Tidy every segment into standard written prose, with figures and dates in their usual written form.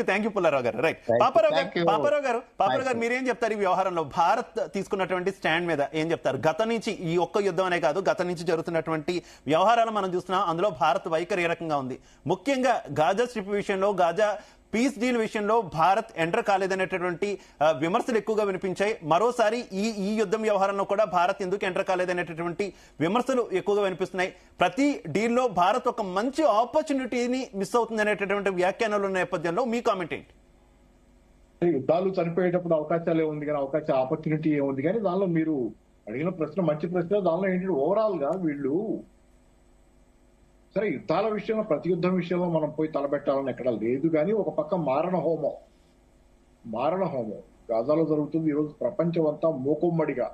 Thank you Pullarao గారు. Right, Paparao గారు మీరేం చెప్తారు ఈ వ్యవహారంలో భారత్ తీసుకున్నటువంటి స్టాండ్ మీద ఏం చెప్తారు? గత నుంచి ఈ ఒక్క యుద్ధం అనే కాదు, గత నుంచి జరుగుతున్నటువంటి వ్యవహారాలు మనం చూస్తున్నాం, అందులో భారత్ వైఖరి ఏ రకంగా ఉంది? ముఖ్యంగా గాజా స్ట్రిప్ విషయంలో, గాజా పీస్ డీల్ విషయంలో భారత్ ఎంటర్ కాలేదనేటటువంటి విమర్శలు ఎక్కువగా వినిపించాయి. మరోసారి ఈ యుద్ధం వ్యవహారంలో కూడా భారత్ ఎందుకు ఎంటర్ కాలేదనేటటువంటి విమర్శలు ఎక్కువగా వినిపిస్తున్నాయి. ప్రతి డీల్లో భారత్ ఒక మంచి ఆపర్చునిటీని మిస్ అవుతుంది అనేటటువంటి వ్యాఖ్యానాలు ఉన్న నేపథ్యంలో మీ కామెంట్ ఏంటి? యుద్ధాలు చనిపోయేటప్పుడు అవకాశాలు ఏముంది కానీ అవకాశ ఆపర్చునిటీ ఏముంది కానీ దానిలో మీరు అడిగిన ప్రశ్న మంచి ప్రశ్న. దానిలో ఏంటంటే ఓవరాల్ గా వీళ్ళు సరే యుద్ధాల విషయంలో, ప్రతి యుద్ధం విషయంలో మనం పోయి తలబెట్టాలని ఎక్కడ లేదు కానీ ఒక పక్క మారణ హోమం గాజాలో జరుగుతుంది. ఈరోజు ప్రపంచం అంతా మూకుమ్మడిగా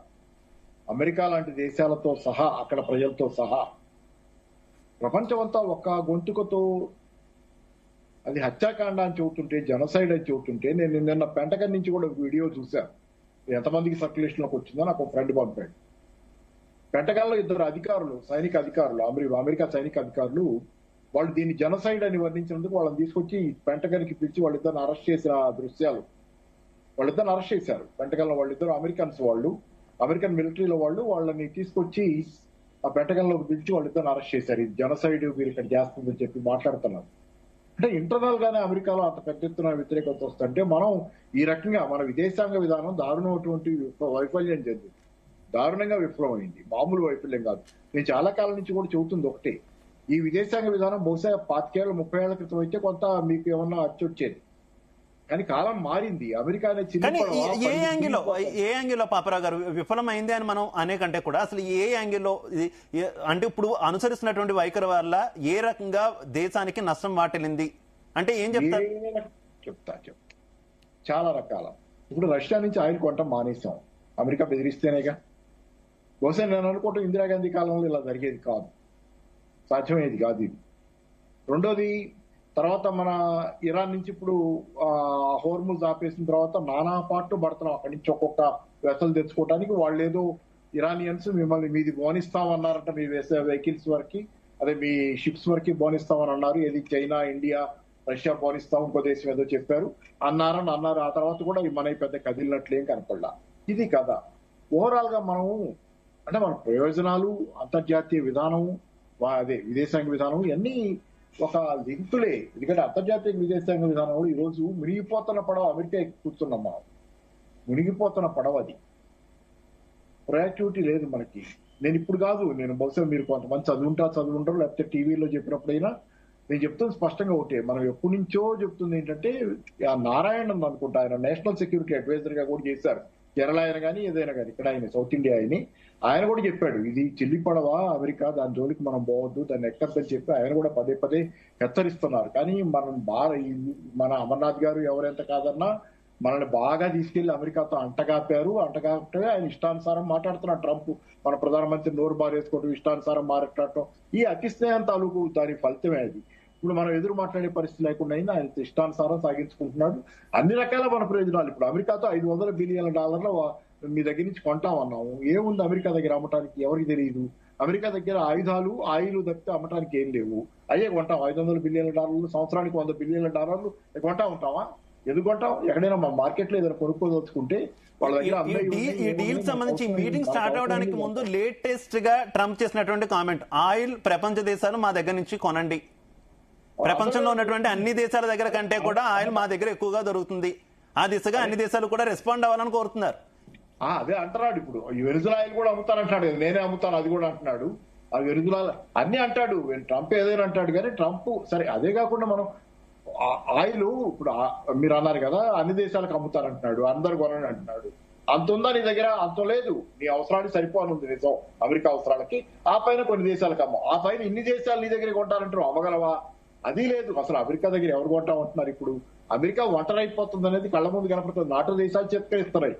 అమెరికా లాంటి దేశాలతో సహా, అక్కడ ప్రజలతో సహా ప్రపంచం అంతా ఒక్క గొంతుకతో అది హత్యాకాండ అని చెబుతుంటే, జనసైడ్ అని చెబుతుంటే, నేను నిన్న పెంటగన్ నుంచి కూడా వీడియో చూశాను. ఎంతమందికి సర్క్యులేషన్ లోకి వచ్చిందో నాకు ఒక ఫ్రెండ్ పంపాడు. పెంటగాన్ లో ఇద్దరు అధికారులు, సైనిక అధికారులు, అమెరికా సైనిక అధికారులు, వాళ్ళు దీన్ని జనసైడ్ అని వర్ణించినందుకు వాళ్ళని తీసుకొచ్చి పెంటగన్ కి పిలిచి వాళ్ళిద్దరిని అరెస్ట్ చేసిన దృశ్యాలు. వాళ్ళిద్దరిని అరెస్ట్ చేశారు పెంటగన్ లో. వాళ్ళిద్దరు అమెరికన్స్, వాళ్ళు అమెరికన్ మిలిటరీలో వాళ్ళు. వాళ్ళని తీసుకొచ్చి ఆ పెంటగన్ లోకి పిలిచి వాళ్ళిద్దరిని అరెస్ట్ చేశారు. ఇది జనసైడ్ మీరు ఇక్కడ చేస్తుందని చెప్పి మాట్లాడుతున్నారు. అంటే ఇంటర్నల్ గానే అమెరికాలో అంత పెద్ద ఎత్తున వ్యతిరేకత వస్తుంటే మనం ఈ రకంగా మన విదేశాంగ విధానం దారుణమైనటువంటి వైఫల్యం చెందింది, దారుణంగా విఫలమైంది. మామూలు వైఫల్యం కాదు. నేను చాలా కాలం నుంచి కూడా చెబుతుంది ఒకటే, ఈ విదేశాంగ విధానం బహుశా 25 ఏళ్ళ 30 ఏళ్ల క్రితం అయితే కొంత మీకు ఏమన్నా అచ్చొచ్చేది, కానీ కాలం మారింది. అమెరికా ఏ యాంగిల్లో పాపారావు గారు విఫలమైంది అని మనం అనేకంటే కూడా అసలు ఏ యాంగిల్లో అంటే ఇప్పుడు అనుసరిస్తున్నటువంటి వైఖరి వల్ల ఏ రకంగా దేశానికి నష్టం వాటిల్లింది అంటే ఏం చెప్తారు? చెప్తా చాలా రకాల. ఇప్పుడు రష్యా నుంచి ఆయిల్ కొనటం మానేసాం, అమెరికా బెదిరిస్తేనేగా. బహుశా నేను అనుకోవటం ఇందిరాగాంధీ కాలంలో ఇలా జరిగేది కాదు, సాధ్యమయ్యేది కాదు ఇది. రెండోది, తర్వాత మన ఇరాన్ నుంచి ఇప్పుడు హోర్ముజ్ ఆపేసిన తర్వాత నానా పాటు పడుతున్నాం. అక్కడి నుంచి ఒక్కొక్క వెసలు తెచ్చుకోవడానికి. వాళ్ళు ఏదో ఇరానియన్స్ మిమ్మల్ని మీది బోనిస్తామన్నారంట, మీ వెహికల్స్ వరకు, అదే మీ షిప్స్ వరకు బోనిస్తామని అన్నారు. ఏది చైనా, ఇండియా, రష్యా బోనిస్తాం, ఇంకో దేశం ఏదో చెప్పారు అన్నారు. ఆ తర్వాత కూడా మన పెద్ద కదిలినట్లేం కనపడలా. ఇది కదా ఓవరాల్ గా మనం అంటే మన ప్రయోజనాలు, అంతర్జాతీయ విధానం, అదే విదేశాంగ విధానం, ఇవన్నీ ఒక లింకులే. ఎందుకంటే అంతర్జాతీయ విదేశాంగ విధానంలో ఈ రోజు మునిగిపోతున్న పడవ అమెరికా కూర్చున్నాం మనం. మునిగిపోతున్న పడవ అది. ప్రయాక్టివిటీ లేదు మనకి. నేను ఇప్పుడు కాదు, నేను బహుశా మీరు కొంతమంది చదువుంటారు లేకపోతే టీవీలో చెప్పినప్పుడైనా నేను చెప్తుంది స్పష్టంగా ఒకటే, మనం ఎప్పటి నుంచో చెప్తుంది ఏంటంటే, ఆ నారాయణన్ అనుకుంటా, ఆయన నేషనల్ సెక్యూరిటీ అడ్వైజర్ గా కూడా చేశారు. కేరళ ఆయన కానీ ఏదైనా కానీ, ఇక్కడ ఆయన సౌత్ ఇండియా ఆయన కూడా చెప్పాడు, ఇది చిల్లి పడవ అమెరికా, దాని జోలికి మనం పోవద్దు, దాన్ని ఎక్కద్దని చెప్పి ఆయన కూడా పదే పదే హెచ్చరిస్తున్నారు. కానీ మనం బాగా మన అమర్నాథ్ గారు ఎవరెంత కాదన్నా మనల్ని బాగా తీసుకెళ్లి అమెరికాతో అంటగాపే ఆయన ఇష్టానుసారం మాట్లాడుతున్నారు. ట్రంప్ మన ప్రధానమంత్రి నోరు బారేసుకోవడం, ఇష్టానుసారం మాట్లాడటం, ఈ అతి స్నేహం తాలూకు దాని ఫలితమే అది. ఇప్పుడు మనం ఎదురు మాట్లాడే పరిస్థితి లేకుండా అయింది. ఆయన ఇష్టానుసారం సాగించుకుంటున్నాడు. అన్ని రకాల మన ప్రయోజనాలు. ఇప్పుడు అమెరికాతో $500 బిలియన్ల మీ దగ్గర నుంచి కొంటామన్నాము. ఏముంది అమెరికా దగ్గర అమ్మటానికి? ఎవరికి తెలియదు. అమెరికా దగ్గర ఆయుధాలు, ఆయిల్ తప్పితే అమ్మటానికి ఏం లేవు. అయ్యే కొంటాం. $500 బిలియన్ల, సంవత్సరానికి $100 బిలియన్ల కొంటా ఉంటామా? ఎందుకు కొంటాం? ఎక్కడైనా మా మార్కెట్ లో ఏదైనా కొనుక్కోదలుచుకుంటే వాళ్ళ దగ్గర. ఈ డీల్ సంబంధించి మీటింగ్ స్టార్ట్ అవడానికి ముందు లేటెస్ట్ గా ట్రంప్ చేసినటువంటి కామెంట్, ఆయిల్ ప్రపంచ దేశాలు మా దగ్గర నుంచి కొనండి, ప్రపంచంలో ఉన్నటువంటి అన్ని దేశాల దగ్గర కంటే కూడా ఆయిల్ మా దగ్గర ఎక్కువగా దొరుకుతుంది, ఆ దిశగా అన్ని దేశాలు కూడా రెస్పాండ్ అవ్వాలని కోరుతున్నారు. అదే అంటున్నాడు. ఇప్పుడు ఈ వెనుజులా ఆయిల్ కూడా అమ్ముతానంటున్నాడు, నేనే అమ్ముతాను అది కూడా అంటున్నాడు. ఆ వెనుజులా అన్ని అంటాడు. ట్రంప్ ఏదైనా అంటాడు కానీ ట్రంప్ సరే. అదే కాకుండా మనం ఆయిల్ ఇప్పుడు మీరు అన్నారు కదా, అన్ని దేశాలకు అమ్ముతారంటున్నాడు, అందరు కొనని అంటున్నాడు. అంత ఉందా నీ దగ్గర? అంత లేదు. నీ అవసరానికి సరిపోనుంది నిజం, అమెరికా అవసరాలకి. ఆ పైన కొన్ని దేశాలకు అమ్మ, ఆ పైన ఇన్ని దేశాలు నీ దగ్గర కొంటారంటారు, అమ్మగలవా? అది లేదు. అసలు అమెరికా దగ్గర ఎవరు కొంటామంటున్నారు? ఇప్పుడు అమెరికా ఒంటరైపోతుంది అనేది కళ్ళ ముందు కనపడుతుంది. నాటో దేశాలు చెప్పుకొస్తున్నాయి.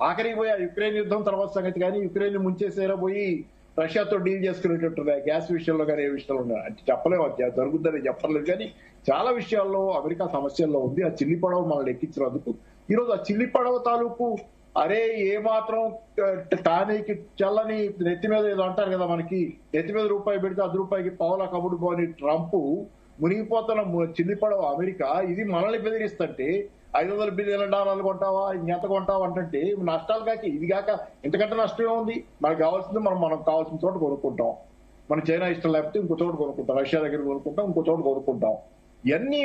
ఆఖరికి పోయి యుక్రెయిన్ యుద్ధం తర్వాత సంగతి కానీ, యుక్రెయిన్ ముంచేసేరా పోయి రష్యాతో డీల్ చేసుకునేటట్టుంది గ్యాస్ విషయంలో కానీ, ఏ విషయంలో అంటే చెప్పలేము. జరుగుతుందని చెప్పలేదు కానీ చాలా విషయాల్లో అమెరికా సమస్యల్లో ఉంది. ఆ చిల్లి పడవ మనల్ని ఎక్కించినందుకు ఈరోజు ఆ చిల్లి పడవ తాలూకు అరే ఏ మాత్రం టానీకి చల్లని నెత్తి మీద ఏదో అంటారు కదా, మనకి నెత్తి మీద రూపాయి పెడితే ₹10 పావులా కబుడు పోని ట్రంప్ మునిగిపోతున్న చిల్లిపడవ అమెరికా ఇది మనల్ని బెదిరిస్తుంటే $500 బిలియన్ కొంటావా ఇంకెంత కొంటావా అంటే నష్టాలు కాక ఇది కాక ఇంతకంటే నష్టం ఉంది. మనకు కావాల్సింది మనం కావాల్సిన చోట కొనుక్కుంటాం. మన చైనా ఇష్టం లేకపోతే ఇంకో చోట కొనుక్కుంటాం, రష్యా దగ్గర కొనుక్కుంటాం, ఇంకో చోట కొనుక్కుంటాం. ఇవన్నీ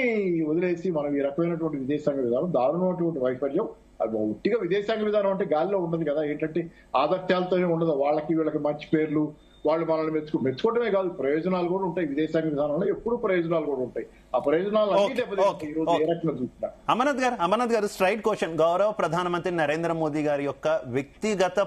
వదిలేసి మనం ఈ రకమైనటువంటి విదేశాంగ విధానం దారుణమైనటువంటి వైఫల్యం. అది ఒట్టిగా విదేశాంగ విధానం అంటే గాలిలో ఉండదు కదా, ఏంటంటే ఆదర్శాలతోనే ఉండదు. వాళ్ళకి వీళ్ళకి మంచి పేర్లు, వాళ్ళు మనల్ని మెచ్చుకోవడమే కాదు, ప్రయోజనాలు కూడా ఉంటాయి. విదేశాంగ విధానంలో ఎప్పుడు ప్రయోజనాలు కూడా ఉంటాయి. ఆ ప్రయోజనాలు అన్ని దెబ్బతింటాయి ఈ రోజు ఏ రకంగా చూసినా. అమర్నాథ్ గారు స్ట్రైట్ క్వశ్చన్. గౌరవ ప్రధానమంత్రి నరేంద్ర మోదీ గారి యొక్క వ్యక్తిగత